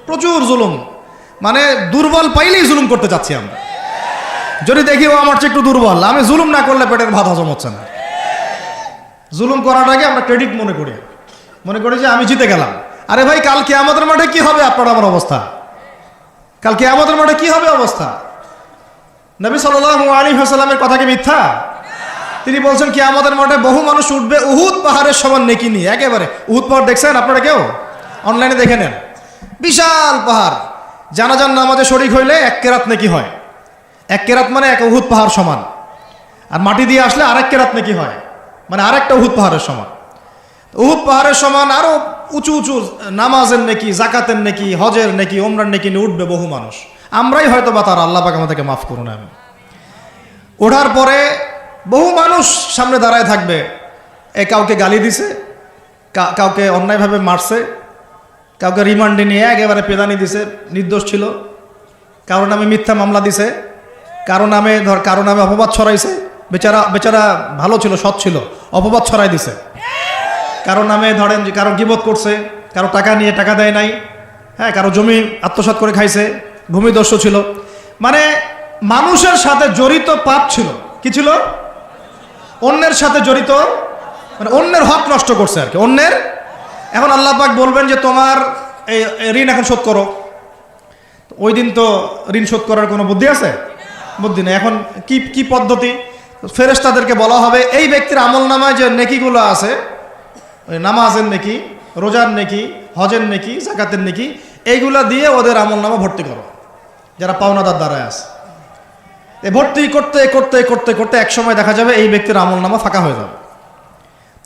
প্রচুর জুলুম, মানে দুর্বল পাইলেই জুলুম করতে চাচ্ছি আমরা। যদি দেখি ও আমার চেয়ে একটু দুর্বল, আমি জুলুম না করলে পেটের ভাত হজম হচ্ছে না। জুলুম করাটাকে আমরা ক্রেডিট মনে করি যে আমি জিতে গেলাম। আরে ভাই, কাল কিয়ামতের মাঠে কি হবে আপনার আমার অবস্থা? কাল কিয়ামতের মাঠে কি হবে অবস্থা? নবী সাল্লাল্লাহু আলাইহি ওয়াসাল্লামের কথা কি মিথ্যা? তিনি বলছেন কিয়ামতের মাঠে বহু মানুষ উঠবে উহুদ পাহাড়ের সমান নেকি নিয়ে। একেবারে উহুদ পাহাড় দেখছেন আপনারা কেউ? অনলাইনে দেখে নেন, বিশাল পাহাড়। জানাজার নামাজে শরীক হইলে 1 কেরাত নেকি হয়। 1 কেরাত মানে 1 উহুদ পাহাড় সমান। আর মাটি দিয়ে আসলে আরেক কেরাত নেকি হয়, মানে আরেকটা উহুদ পাহাড়ের সমান। উহুদ পাহাড়ের সমান আরো উঁচু উঁচু নামাজের নেকি, জাকাতের নেকি, হজের নেকি, ওমরার নেকি নিয়ে উঠবে বহু মানুষ। আমরাই হয়তো বা তারা, আল্লাহ পাক আমাদেরকে মাফ করুন। আমি ওঠার পরে বহু মানুষ সামনে দাঁড়ায় থাকবে। কাউকে গালি দিছে, কাউকে অন্যায়ভাবে মারছে, কাউকে রিমান্ডে নিয়ে একেবারে পেদানি দিছে, নির্দোষ ছিল। কারো নামে মিথ্যা মামলা দিছে, কারো নামে অপবাদ ছড়াইছে। বেচারা ভালো ছিল, সৎ ছিল, অপবাদ ছড়াই দিছে। কারো নামে ধরেন যে কারো গীবত করছে, কারো টাকা নিয়ে টাকা দেয় নাই, হ্যাঁ, কারো জমি আত্মসাৎ করে খাইছে, ভূমিদস্যু ছিল। মানে মানুষের সাথে জড়িত পাপ ছিল। কি ছিল? অন্যের সাথে জড়িত, মানে অন্যের হক নষ্ট করছে আর কি, অন্যের। এখন আল্লাহ পাক বলবেন যে তোমার এই ঋণ এখন শোধ করো। ওই দিন তো ঋণ শোধ করার কোনো বুদ্ধি আছে? বুদ্ধি নেই। এখন কি পদ্ধতি? ফেরেশতাদেরকে বলা হবে এই ব্যক্তির আমলনামায় যে নেকিগুলো আছে, ওই নামাজের নেকি, রোজার নেকি, হজের নেকি, জাকাতের নেকি, এইগুলা দিয়ে ওদের আমলনামা ভর্তি করো, যারা পাওনাদার দ্বারায় আছে। ভর্তি করতে করতে করতে করতে এক সময় দেখা যাবে এই ব্যক্তির আমলনামা ফাঁকা হয়ে যাবে।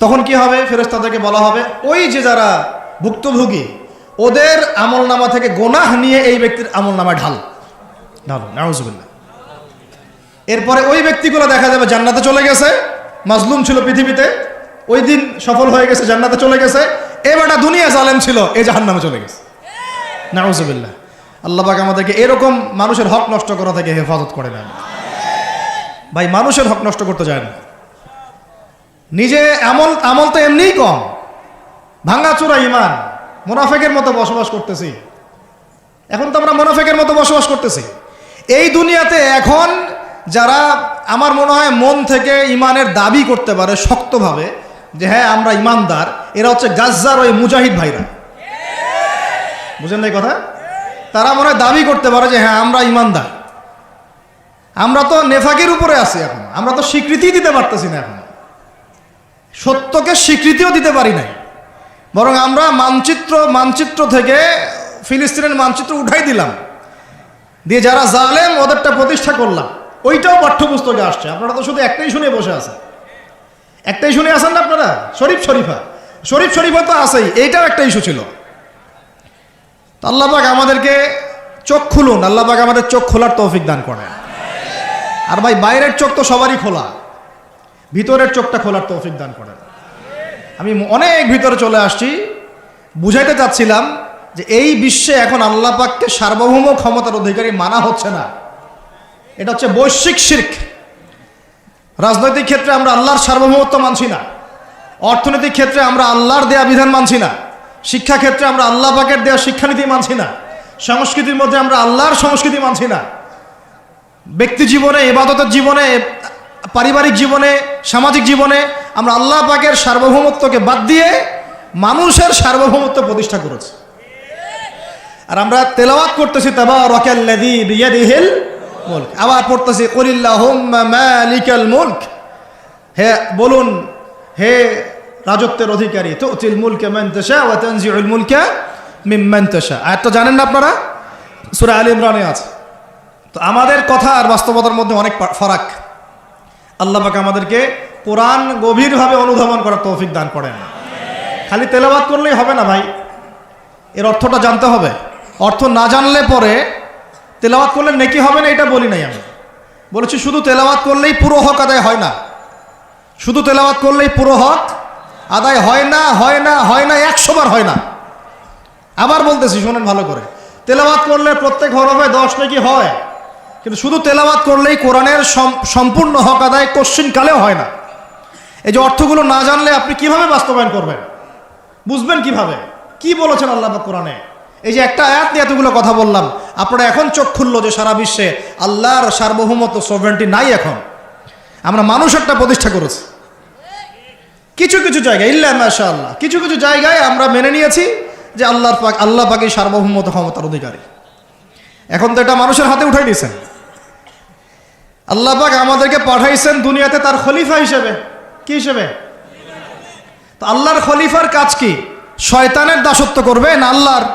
তখন কি হবে? ফেরেশতাদেরকে বলা হবে ওই যে যারা ভুক্তভোগী, ওদের আমলনামা থেকে গোনাহ নিয়ে এই ব্যক্তির আমলনামায় ঢালো, নাউজুবিল্লাহ। এরপরে ওই ব্যক্তিগুলো দেখা যাবে জান্নাতে চলে গেছে, মাজলুম ছিল পৃথিবীতে, ওই দিন সফল হয়ে গেছে, জান্নাতে চলে গেছে। এবারটা দুনিয়া জালেম ছিল, এই জাহান্নামে চলে গেছে, নাউজুবিল্লাহ। আল্লাহ পাক আমাদেরকে এরকম মানুষের হক নষ্ট করা থেকে হেফাজত করে নেন। ভাই, মানুষের হক নষ্ট করতে যায় না। নিজে আমল তো এমনিই কম, ভাঙাচোরা ইমান, মুনাফিকের মতো বসবাস করতেছি। এখন তো আমরা মুনাফিকের মতো বসবাস করতেছি এই দুনিয়াতে। এখন যারা আমার মনে হয় মন থেকে ইমানের দাবি করতে পারে শক্তভাবে যে হ্যাঁ আমরা ইমানদার, এরা হচ্ছে গাজ্জার ওই মুজাহিদ ভাইরা। বুঝেন না এই কথা? তারা মনে হয় দাবি করতে পারে যে হ্যাঁ আমরা ইমানদার। আমরা তো নেফাকের উপরে আছি, এখন আমরা তো স্বীকৃতি দিতে পারতেছি না, এখন সত্যকে স্বীকৃতিও দিতে পারি নাই। বরং আমরা মানচিত্র থেকে ফিলিস্তিনের মানচিত্র উঠাই দিলাম, দিয়ে যারা জালেম ওদেরটা প্রতিষ্ঠা করলাম। ওইটাও পাঠ্যপুস্তকে আসছে। আপনারা তো শুধু একটাই শুনে বসে আছেন, একটাই শুনে আছেন না আপনারা? শরীফ শরীফা তো আছেই, এইটাও একটা ইস্যু ছিল। আল্লাহ পাক আমাদেরকে চোখ খুলুন, আল্লাহ পাক আমাদের চোখ খোলার তৌফিক দান করেন। আর ভাই, বাইরের চোখ তো সবারই খোলা, ভিতরের চোখটা খোলার তৌফিক দান করেন। আমি অনেক ভিতরে চলে আসছি, বুঝাইতে চাচ্ছিলাম যে এই বিশ্বে এখন আল্লাহ পাককে সার্বভৌম ক্ষমতার অধিকারী মানা হচ্ছে না। এটা হচ্ছে বৈশ্বিক শিরক। রাজনৈতিক ক্ষেত্রে আমরা আল্লাহর সার্বভৌমত্ব মানছি না, অর্থনৈতিক ক্ষেত্রে আমরা আল্লাহর দেয়া বিধান মানছি না, শিক্ষা ক্ষেত্রে আমরা আল্লাহ পাকের দেয়া শিক্ষানীতি মানছি না, সংস্কৃতির মধ্যে আমরা আল্লাহর সংস্কৃতি মানছি না, ব্যক্তি জীবনে, ইবাদতের জীবনে, পারিবারিক জীবনে, সামাজিক জীবনে আমরা আল্লাহ পাকের সার্বভৌমত্বকে বাদ দিয়ে মানুষের সার্বভৌমত্ব প্রতিষ্ঠা করেছি। আর আমরা তেলাওয়াত করতেছি তাবারাকাল্লাযী বিয়াদিহিল মুলক, আবার পড়তেছি কুলিল্লাহুম্মা মালিকাল মুলক, হে বলুন হে রাজত্বের অধিকারী, তুতিল মুলকা মান তাশা ওয়া তানজিউল মুলকা মিম্মান তাশা। আয়াতটা জানেন না আপনারা? সূরা আলে ইমরানে আছে। তো আমাদের কথা আর বাস্তবতার মধ্যে অনেক ফারাক। আল্লাহ পাক আমাদেরকে কোরআন গভীরভাবে অনুধাবন করার তৌফিক দান করেন। খালি তেলাওয়াত করলেই হবে না ভাই, এর অর্থটা জানতে হবে। অর্থ না জানলে পরে তেলাওয়াত করলে নেকি হবে না, এটা বলি নাই। আমি বলেছি শুধু তেলাওয়াত করলেই পুরো হক আদায় হয় না, শুধু তেলাওয়াত করলেই পুরো হক আদায় হয় না, 100 বার হয় না। আবার বলতেছি, শোনেন ভালো করে, তেলাওয়াত করলে প্রত্যেক হরফে 10 নেকি হয়, কিন্তু শুধু তেলাওয়াত করলেই কোরআনের সম্পূর্ণ হক আদায় কোশ্চিনকালেও হয় না। এই যে অর্থগুলো না জানলে আপনি কিভাবে বাস্তবায়ন করবেন, বুঝবেন কিভাবে, কি বলেছেন আল্লাহ পাক কোরআনে, এই যে একটা আয়াত নিয়ে এতগুলো কথা বললাম, আপনারা এখন চোখ খুললো যে সারা বিশ্বে আল্লাহর সার্বভৌমত্ব সভরেন্টি নাই। এখন আমরা মানুষ একটা প্রতিষ্ঠা করেছি কিছু কিছু জায়গায়, ইল্লা মাশাআল্লাহ, কিছু কিছু জায়গায় আমরা মেনে নিয়েছি যে আল্লাহ পাকই সার্বভৌমত্ব ক্ষমতার অধিকারী। এখন তো এটা মানুষের হাতে উঠাই দিয়েছেন। আল্লাহ পাক আমাদেরকে পাঠাইছেন দুনিয়াতে তার খলিফা হিসেবে। কি হিসেবে? তো আল্লাহর খলিফার কাজ কি? শয়তানের দাসত্ব করবে না আল্লাহর?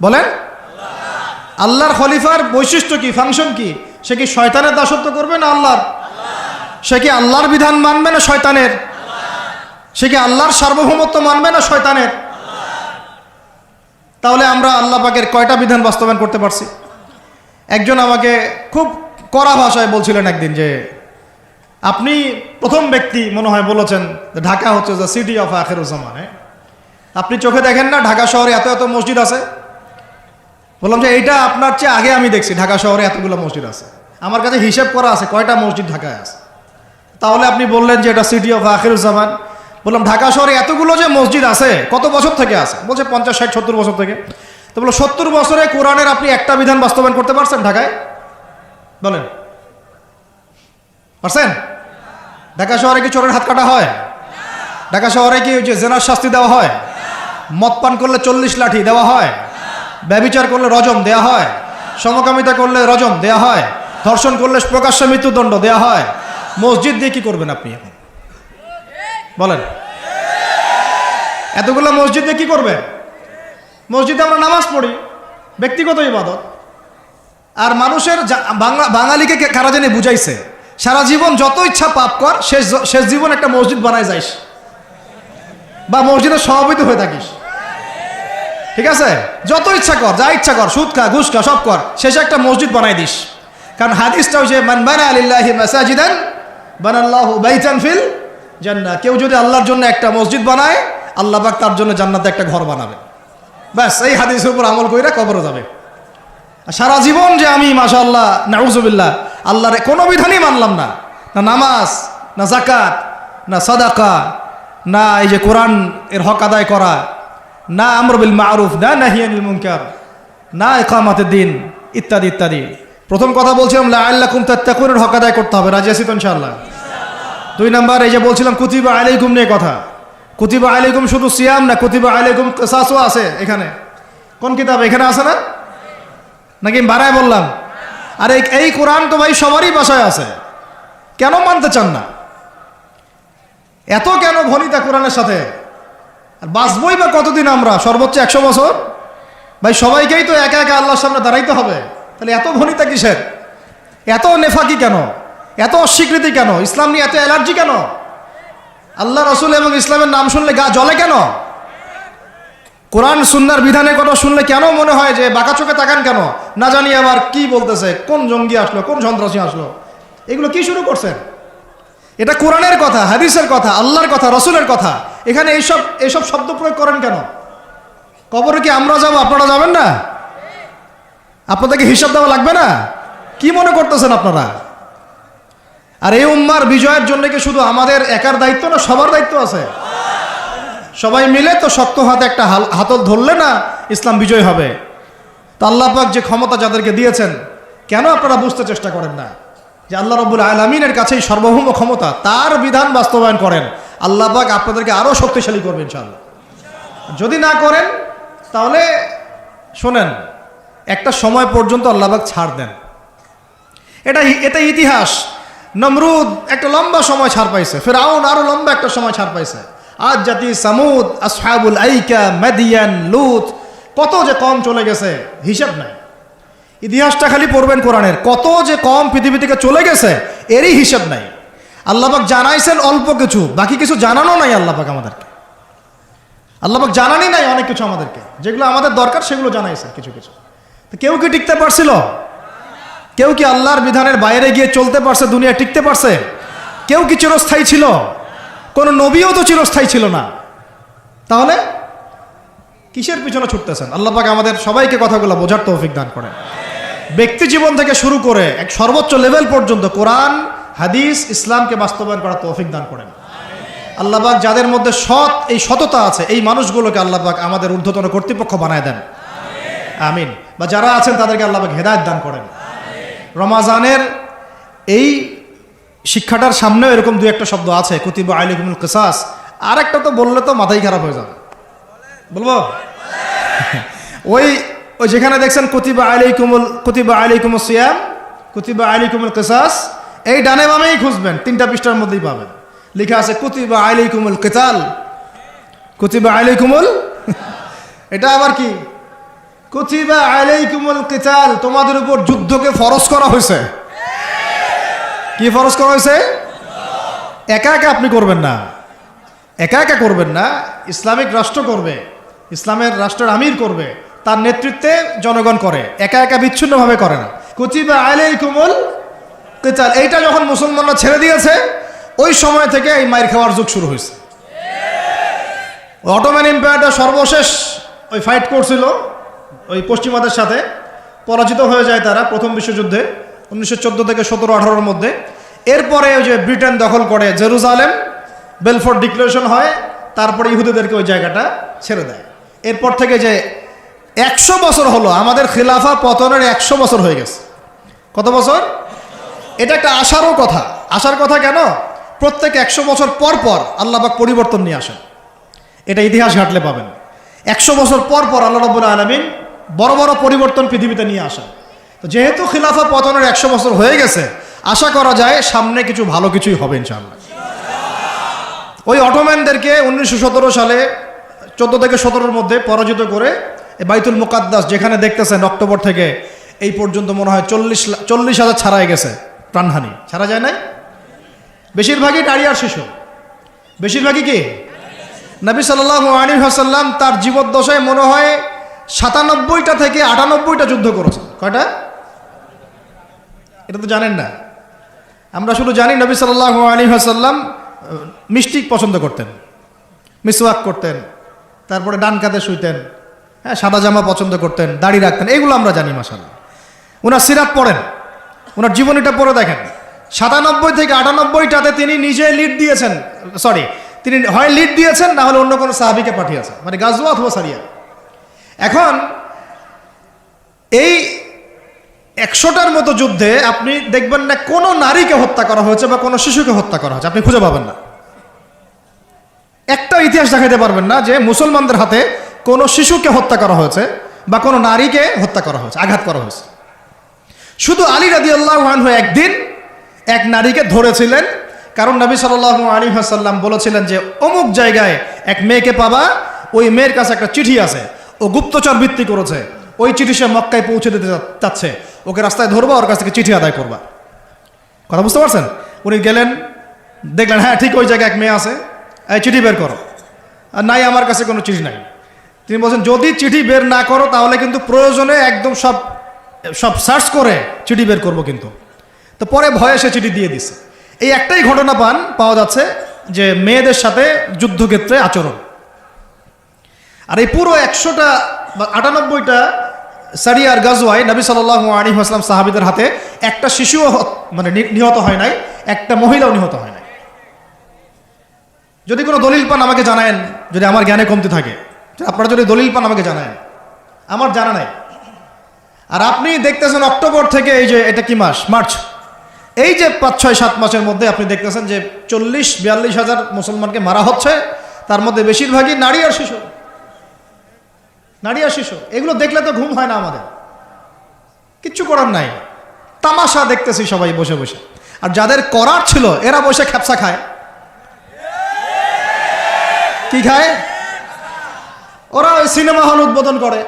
বলেন, আল্লাহর খলিফার বৈশিষ্ট্য কি, ফাংশন কি? সে কি শয়তানের দাসত্ব করবে না আল্লাহর? সে কি আল্লাহর বিধান মানবে না শয়তানের? সে কি আল্লাহর সার্বভৌমত্ব মানবে না শয়তানের? তাহলে আমরা আল্লাহ পাকের কয়টা বিধান বাস্তবায়ন করতে পারছি? একজন আমাকে খুব কড়া ভাষায় বলছিলেন একদিন যে আপনি প্রথম ব্যক্তি মনে হয় বলেছেন ঢাকা হচ্ছে দ্য সিটি অফ আখিরুজ্জামান। আপনি চোখে দেখেন না ঢাকা শহরে এত এত মসজিদ আছে? বললাম যে এইটা আপনার চেয়ে আগে আমি দেখছি ঢাকা শহরে এতগুলো মসজিদ আছে। আমার কাছে হিসেব করা আছে কয়টা মসজিদ ঢাকায় আছে। তাহলে আপনি বললেন যে এটা সিটি অফ আখিরুজ্জামান। বললাম ঢাকা শহরে এতগুলো যে মসজিদ আছে কত বছর থেকে আছে? বলছে 50, 60, 70 বছর থেকে। তো বলো 70 বছরে কোরআনের আপনি একটা বিধান বাস্তবায়ন করতে পারছেন ঢাকায়? বলেন, পারছেন? ঢাকা শহরে কি চোরের হাত কাটা হয়? ঢাকা শহরে কি ওই যে জেনার শাস্তি দেওয়া হয়? মদ পান করলে 40 লাঠি দেওয়া হয়? ব্যভিচার করলে রজম দেয়া হয়? সমকামিতা করলে রজম দেয়া হয়? ধর্ষণ করলে প্রকাশ্য মৃত্যুদণ্ড দেয়া হয়? মসজিদ দিয়ে কি করবেন আপনি এখন? বলেন, এতগুলো মসজিদ দিয়ে কি করবে? মসজিদে আমরা নামাজ পড়ি, ব্যক্তিগত ইবাদত। আর মানুষের বাঙালিকে কারা জানি বুঝাইছে সারা জীবন যত ইচ্ছা পাপ কর, শেষ জীবন একটা মসজিদ বানায় যাইস বা মসজিদের সভাপতি হয়ে থাকিস। ঠিক আছে, যত ইচ্ছা কর, যা ইচ্ছা কর, সুদ খা, ঘুষ খা, সব কর, শেষে একটা মসজিদ বানাই দিস। কারণ হাদিসটা হচ্ছে মান বানা লিল্লাহি মাসাজিদান বানাল্লাহু বাইতান ফিল জান্নাহ। কেউ যদি আল্লাহর জন্য একটা মসজিদ বানায়, আল্লাহ পাক তার জন্য জান্নাতে একটা ঘর বানাবে। ব্যাস, এই হাদিসের উপর আমল কইরা কবরে যাবে। সারা জীবন যে আমি মাশাআল্লাহ নাউজুবিল্লাহ আল্লাহর কোনো বিধানই মানলাম না, না নামাজ, না যাকাত, না সাদাকা, না এই যে কোরআন এর হক আদায় করা, না আমর বিল মারুফ, না নাহি আনিল মুনকার, না ইকামাতুদ দ্বীন, ইত্যাদি ইত্যাদি। প্রথম কথা বলছিলাম লাআল্লাকুম তাত্তাকুনের হক আদায় করতে হবে। রাজি আছি তো ইনশাআল্লাহ? 2 নাম্বার এই যে বলছিলাম কুতিবা আলাইকুম নিয়ে কথা। কুতিবা আলাইকুম শুধু সিয়াম না, কুতিবা আলাইকুম কিসাসও আছে এখানে। কোন কিতাব? এখানে আছে না? নাকি বাড়ায় বললাম? আর এই কোরআন তো ভাই সবারই বাসায় আছে, কেন মানতে চান না? এত কেন ভনিতা কোরআনের সাথে? আর বাঁচবই বা কতদিন আমরা? সর্বোচ্চ 100 বছর। ভাই সবাইকেই তো একা একা আল্লাহর সামনে দাঁড়াইতে হবে, তাহলে এত ভনিতা কিসের? এত নেফাকি কেন? এত অস্বীকৃতি কেন? ইসলাম নিয়ে এত অ্যালার্জি কেন? আল্লাহ রসুল এবং ইসলামের নাম শুনলে গা জ্বলে কেন? কোরআন সুন্নাহর বিধানের কথা শুনলে কেন মনে হয় যে বাঁকা চোখে তাকান কেন? না জানি আবার কি বলতেছে, কোন জঙ্গি আসলো, কোন সন্ত্রাসী আসলো, এগুলো কি শুরু করছেন? এটা কোরআনের কথা, হাদিসের কথা, আল্লাহর কথা, রসুলের কথা। এখানে এইসব শব্দ প্রয়োগ করেন কেন? কবরে কি আমরা যাব, আপনারা যাবেন না? আপনাদেরকে হিসাব দেওয়া লাগবে না? কি মনে করতেছেন আপনারা? আর এই উম্মার বিজয়ের জন্য কি শুধু আমাদের একার দায়িত্ব না, সবার দায়িত্ব আছে? সবাই মিলে তো শক্ত হাতে একটা হাতল ধরলে না ইসলাম বিজয় হবে। তো আল্লাহ পাক যে ক্ষমতা যাদেরকে দিয়েছেন, কেন আপনারা বুঝতে চেষ্টা করেন না যে আল্লাহ রাব্বুল আলামিনের কাছেই সার্বভৌম ক্ষমতা, তার বিধান বাস্তবায়ন করেন, আল্লাহ পাক আপনাদেরকে আরো শক্তিশালী করবেন ইনশাআল্লাহ। যদি না করেন তাহলে শোনেন, একটা সময় পর্যন্ত আল্লাহ পাক ছাড় দেন। এটা ইতিহাস। নমরুদ একটা লম্বা সময় ছাড় পাইছে, ফিরআউন আরো লম্বা একটা সময় ছাড় পাইছে, আজ জাতি সামুদ, আসহাবুল আইকা, মাদিয়ান, লুত, কত যে কম চলে গেছে হিসাব নাই। ইতিহাসটা খালি পড়বেন কোরআনের, কত যে কম পৃথিবী থেকে চলে গেছে এরই হিসাব নাই। আল্লাহ পাক জানাইছেন অল্প কিছু, বাকি কিছু জানানো নাই আল্লাহ পাক আমাদেরকে। আল্লাহ পাক জানানি নাই অনেক কিছু আমাদেরকে, যেগুলো আমাদের দরকার সেগুলো জানাইছে কিছু কিছু। তো কেউ কি টিকতে পারছিল? কেউ কি আল্লাহর বিধানের বাইরে গিয়ে চলতে পারছে? দুনিয়া টিকতে পারছে? কেউ কি চিরস্থায়ী ছিল? কোন নবীও তো চিরস্থায়ী ছিল না। তাহলে কিসের পিছনে ছুটতেছেন? আল্লাহ পাক আমাদের সবাইকে কথাগুলো বোঝার তৌফিক দান করেন। ব্যক্তি জীবন থেকে শুরু করে এক সর্বোচ্চ লেভেল পর্যন্ত কোরআন, হাদিস, ইসলামকে বাস্তবায়ন করার তৌফিক দান করেন। আল্লাহ পাক যাদের মধ্যে এই সততা আছে এই মানুষগুলোকে আল্লাহ পাক আমাদের ঊর্ধ্বতন কর্তৃপক্ষ বানায় দেন, আমিন। বা যারা আছেন তাদেরকে আল্লাহ পাক হেদায়েত দান করেন। রমাজানের এই শিক্ষাটার সামনেও এরকম দুই একটা শব্দ আছে, কুতিবা আলাইকুমুল কিসাস। আর একটা তো বললে তো মাথাই খারাপ হয়ে যাবে, বলবো? ওই যেখানে দেখছেন কুতিবা আলাইকুমুস সিয়াম, কুতিবা আলাইকুমুল কিসাস, এই ডানে বামেই খুঁজবেন, 3টা পৃষ্ঠার মধ্যেই পাবেন। লেখা আছে কুতিবা আলাইকুমুল কিতাল, কুতিবা আলাইকুমুল এটা আবার কি? কুতিবা আলাইকুমুল কিতাল, তোমাদের উপর যুদ্ধকে ফরজ করা হয়েছে। কি ফরজ করা হয়েছে? একা একা আপনি করবেন না, একা একা করবেন না। ইসলামিক রাষ্ট্র করবে, ইসলামের রাষ্ট্রের আমির করবে, তার নেতৃত্বে জনগণ করে, একা একা বিচ্ছিন্নভাবে করে না। কুতিবা আলাইকুমুল কিতাল, এইটা যখন মুসলমানরা ছেড়ে দিয়েছে ওই সময় থেকে এই মাইর খাওয়ার যুগ শুরু হয়েছে। অটোম্যান এম্পায়ারটা সর্বশেষ ওই ফাইট করছিল ওই পশ্চিমাদের সাথে, পরাজিত হয়ে যায় তারা প্রথম বিশ্বযুদ্ধে 1914 থেকে 17-18-র মধ্যে। এরপরে ওই যে ব্রিটেন দখল করে জেরুজালেম, বেলফোর্ট ডিক্লারেশন হয়, তারপরে ইহুদিদেরকে ওই জায়গাটা ছেড়ে দেয়। এরপর থেকে যে 100 বছর হলো, আমাদের খিলাফা পতনের 100 বছর হয়ে গেছে। কত বছর? এটা একটা আশারও কথা। আশার কথা কেন? প্রত্যেক 100 বছর পর পর আল্লাহ পাক পরিবর্তন নিয়ে আসেন, এটা ইতিহাস ঘাটলে পাবেন। 100 বছর পর পর আল্লাহ রাব্বুল আলামিন বড় বড় পরিবর্তন পৃথিবীতে নিয়ে আসেন। তো যেহেতু খিলাফা পতনের 100 বছর হয়ে গেছে, আশা করা যায় সামনে কিছু ভালো কিছুই হবে ইনশাআল্লাহ। ওই অটোম্যানদেরকে 1917 সালে 14 থেকে 17-র মধ্যে পরাজিত করে বাইতুল মুকাদ্দাস, যেখানে দেখতেছেন অক্টোবর থেকে এই পর্যন্ত মনে হয় 40,000 ছাড়াই গেছে, প্রাণহানি ছাড়া যায় নাই। বেশিরভাগই নারী আর শিশু, বেশিরভাগই কি? নবী সাল্লাল্লাহু আলাইহি ওয়াসাল্লাম তার জীবদ্দশায় মনে হয় 97টা থেকে 98টা যুদ্ধ করেছেন। কয়টা? এটা তো জানেন না। আমরা শুধু জানি নবী সাল্লাল্লাহু আলাইহি ওয়াসাল্লাম মিষ্টি পছন্দ করতেন, মিসওয়াক করতেন, তারপরে ডান কাঁধে শুইতেন, হ্যাঁ, সাদা জামা পছন্দ করতেন, দাড়ি রাখতেন, এগুলো আমরা জানি মাশাআল্লাহ। ওনার সিরাত পড়েন, ওনার জীবনীটা পড়ে দেখেন। 97 থেকে 98টাতে তিনি নিজে লিড দিয়েছেন, তিনি হয় লিড দিয়েছেন, না হলে অন্য কোনো সাহাবীকে পাঠিয়েছেন, মানে গাজওয়া অথবা সারিয়া। এখন এই 100টার মতো যুদ্ধে আপনি দেখবেন না কোনো নারীকে হত্যা করা হয়েছে বা কোনো শিশুকে হত্যা করা হয়েছে, আপনি খুঁজে পাবেন না। একটা ইতিহাস দেখাতে পারবেন না যে মুসলমানদের হাতে কোনো শিশুকে হত্যা করা হয়েছে বা কোনো নারীকে হত্যা করা হয়েছে, আঘাত করা হয়েছে। শুধু আলী রাদিয়াল্লাহু আনহু একদিন এক নারীকে ধরেছিলেন, কারণ নবী সাল্লাল্লাহু আলাইহি ওয়াসাল্লাম বলেছিলেন যে অমুক জায়গায় এক মেয়েকে পাবা, ওই মেয়ের কাছে একটা চিঠি আছে, ও গুপ্তচর বৃত্তি করেছে, ওই চিঠি সে মক্কায় পৌঁছে দিতে চাচ্ছে, ওকে রাস্তায় ধরবা, ওর কাছ থেকে চিঠি আদায় করবা। কথা বুঝতে পারছেন? উনি গেলেন, দেখলেন হ্যাঁ ঠিক ওই জায়গায় এক মেয়ে আছে, এই চিঠি বের করো। আর নাই, আমার কাছে কোনো চিঠি নাই। তিনি বলছেন যদি চিঠি বের না করো তাহলে কিন্তু প্রয়োজনে একদম সব সার্চ করে চিঠি বের করবো কিন্তু। তো পরে ভয়ে সে চিঠি দিয়ে দিছে। এই একটাই ঘটনা পাওয়া যাচ্ছে যে মেয়েদের সাথে যুদ্ধক্ষেত্রে আচরণ। আর এই পুরো 100টা বা 98টা সারিয়ার গাজওয়ায় নবী সাল্লাল্লাহু আলাইহি ওয়াসাল্লাম সাহাবীদের হাতে একটা শিশুও মানে নিহত হয় নাই, একটা মহিলাও নিহত হয় নাই। যদি কোনো দলিল পান আমাকে জানায়েন, যদি আমার জ্ঞানে কমতি থাকে। আপনারা যদি দলিল পান আমাকে জানায়েন, আমার জানা নাই। আর আপনি দেখতেছেন অক্টোবর থেকে এই যে এটা কি মাস, মার্চ, এই যে 5, 6, 7 মাসের মধ্যে আপনি দেখতেছেন যে 40-42 হাজার মুসলমানকে মারা হচ্ছে, তার মধ্যে বেশিরভাগই নারী আর শিশু। নারী আর শিশু, এগুলো দেখলে তো ঘুম হয় না আমাদের, কিচ্ছু করার নাই, তামাশা দেখতেছি সবাই বসে বসে। আর যাদের করার ছিল এরা বসে খ্যাপসা খায়। কি খায়? ওরা ওই সিনেমা হল উদ্বোধন করে,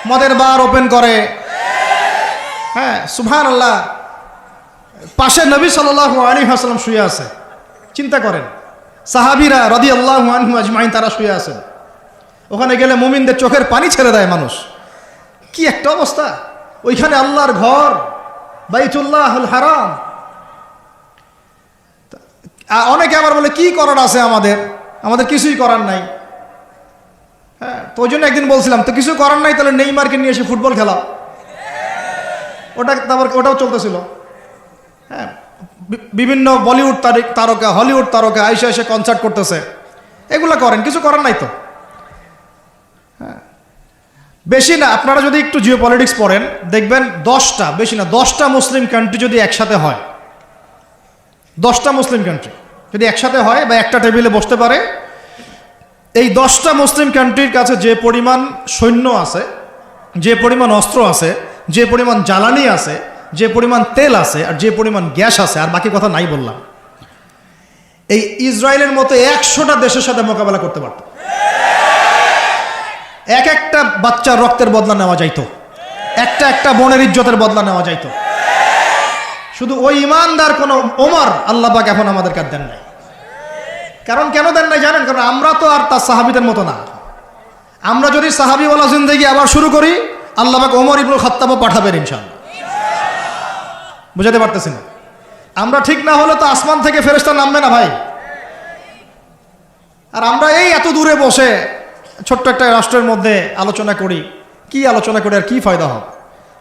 মদের বার ওপেন করে, হ্যাঁ সুবহানাল্লাহ। পাশে নবী সাল্লাল্লাহু আলাইহি ওয়াসাল্লাম শুয়ে আছে, চিন্তা করেন, সাহাবীরা রাদিয়াল্লাহু আনহুম আজমাইন তারা শুয়ে আছেন। ওখানে গেলে মুমিনদের চোখের পানি ছেড়ে দেয় মানুষ। কি একটা অবস্থা! ওইখানে আল্লাহর ঘর বাইতুল্লাহুল হারাম। অনেকে আবার বলে কি করার আছে আমাদের কিছুই করার নাই। হ্যাঁ, তো ওই জন্য একদিন বলছিলাম তো কিছু করার নাই, তাহলে নেইমারকে নিয়ে এসে ফুটবল খেলা, ওটাও চলতেছিল। হ্যাঁ, বিভিন্ন বলিউড তারকা, হলিউড তারকা আইসা এসে কনসার্ট করতেছে, এগুলা করেন, কিছু করার নাই তো। বেশি না, আপনারা যদি একটু জিও পলিটিক্স পড়েন দেখবেন 10টা, বেশি না 10টা মুসলিম কান্ট্রি যদি একসাথে হয়, 10টা মুসলিম কান্ট্রি যদি একসাথে হয় বা একটা টেবিলে বসতে পারে, এই 10টা মুসলিম কান্ট্রির কাছে যে পরিমাণ সৈন্য আছে, যে পরিমাণ অস্ত্র আছে, যে পরিমাণ জ্বালানি আছে, যে পরিমাণ তেল আছে, আর যে পরিমাণ গ্যাস আছে, আর বাকি কথা নাই বললাম, এই ইসরায়েলের মতো 100টা দেশের সাথে মোকাবেলা করতে পারত। এক একটা বাচ্চার রক্তের বদলা নেওয়া যাইতো, একটা একটা বোনের ইজ্জতের বদলা নেওয়া যাইতো। শুধু ওই ইমানদার কোন ওমর আল্লাহ পাক এখন আমাদের কাছে দেন নাই। কারণ কেন দেন নাই জানেন? কারণ আমরা তো আর তার সাহাবীদের মতো না। আমরা যদি সাহাবীওয়ালা জিন্দেগি আবার শুরু করি, আল্লাহ পাক ওমর ইবনুল খাত্তাবও পাঠাবেন ইনশাআল্লাহ। বুঝাতে পারতেছি না? আমরা ঠিক না হলে তো আসমান থেকে ফেরেশতা নামবে না ভাই। আর আমরা এই এত দূরে বসে ছোট্ট একটা রাষ্ট্রের মধ্যে আলোচনা করি, কি আলোচনা করি আর কি ফায়দা হবে?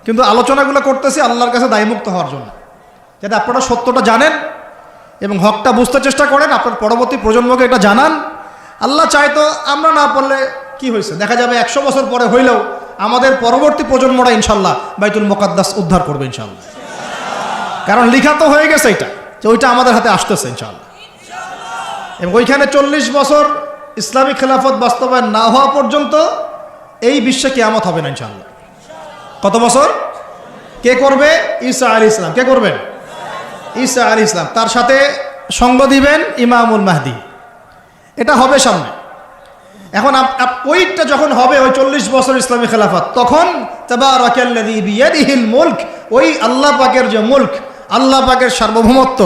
কিন্তু আলোচনাগুলো করতেছি আল্লাহর কাছে দায়মুক্ত হওয়ার জন্য, যাতে আপনারা সত্যটা জানেন এবং হকটা বুঝতে চেষ্টা করেন, আপনার পরবর্তী প্রজন্মকে এটা জানান। আল্লাহ চাইতো আমরা না পড়লে কি হয়েছে, দেখা যাবে 100 বছর পরে হইলেও আমাদের পরবর্তী প্রজন্মরা ইনশাল্লাহ বাইতুল মুকাদ্দাস উদ্ধার করবে ইনশাল্লাহ। কারণ লিখা তো হয়ে গেছে এটা, যে ওইটা আমাদের হাতে আসতেছে ইনশাল্লাহ। এবং ওইখানে 40 বছর ইসলামিক খেলাফত বাস্তবায়ন না হওয়া পর্যন্ত এই বিশ্বে কিয়ামত হবে না ইনশাল্লাহ। কত বছর? কে করবে? ঈসা আলাইহিস সালাম। কে করবেন? ঈসা আলাইহিস সালাম। তার সাথে সঙ্গ দিবেন ইমামুল মাহদি। এটা হবে সামনে। এখন ওইটা যখন হবে, ওই 40 বছর ইসলামী খেলাফত, তখন তাবারাকাল্লাযী বিয়াদিহিল মুলক, ওই আল্লাহ পাকের যে মুলক, আল্লাহ পাকের সার্বভৌমত্ব,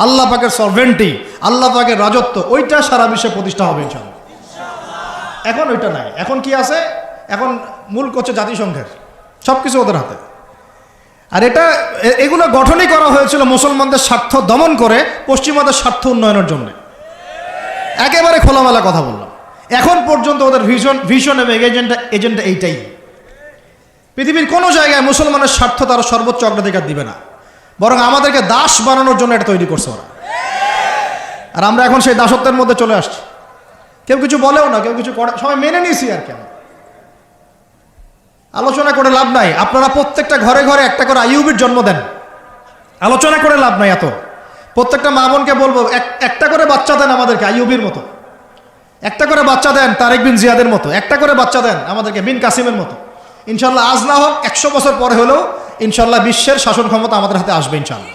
আল্লাহ পাকের সরভেন্টি, আল্লাহ পাকের রাজত্ব, ওইটা সারা বিশ্বে প্রতিষ্ঠা হবে ইনশাআল্লাহ। এখন ওইটা নাই। এখন কি আছে? এখন মুলক হচ্ছে জাতিসংঘের, সব কিছু ওদের হাতে। আর এগুলো গঠনই করা হয়েছিল মুসলমানদের স্বার্থ দমন করে পশ্চিমাদের স্বার্থ উন্নয়নের জন্য। একেবারে খোলামেলা কথা বললাম। এখন পর্যন্ত ওদের ভিশন এবং এজেন্ডা এইটাই। পৃথিবীর কোনো জায়গায় মুসলমানের স্বার্থ তারা সর্বোচ্চ অগ্রাধিকার দিবে না, বরং আমাদেরকে দাস বানানোর জন্য এটা তৈরি করছে ওরা। আর আমরা এখন সেই দাসত্বের মধ্যে চলে আসছি। কেউ কিছু বলেও না, কেউ কিছু করে, সবাই মেনে নিয়েছি। আর কেন আলোচনা করে লাভ নাই? আপনারা প্রত্যেকটা ঘরে ঘরে একটা করে আইয়ুবের জন্ম দেন, আলোচনা করে লাভ নাই। এত প্রত্যেকটা মা বোনকে বলবো, একটা করে বাচ্চা দেন আমাদেরকে আইয়ুবের মতো, একটা করে বাচ্চা দেন তারেক বিন জিয়াদের মতো, একটা করে বাচ্চা দেন আমাদেরকে বিন কাসিমের মতো। ইনশাল্লাহ আজ না হোক 100 বছর পরে হলেও ইনশাল্লাহ বিশ্বের শাসন ক্ষমতা আমাদের হাতে আসবে ইনশাল্লাহ।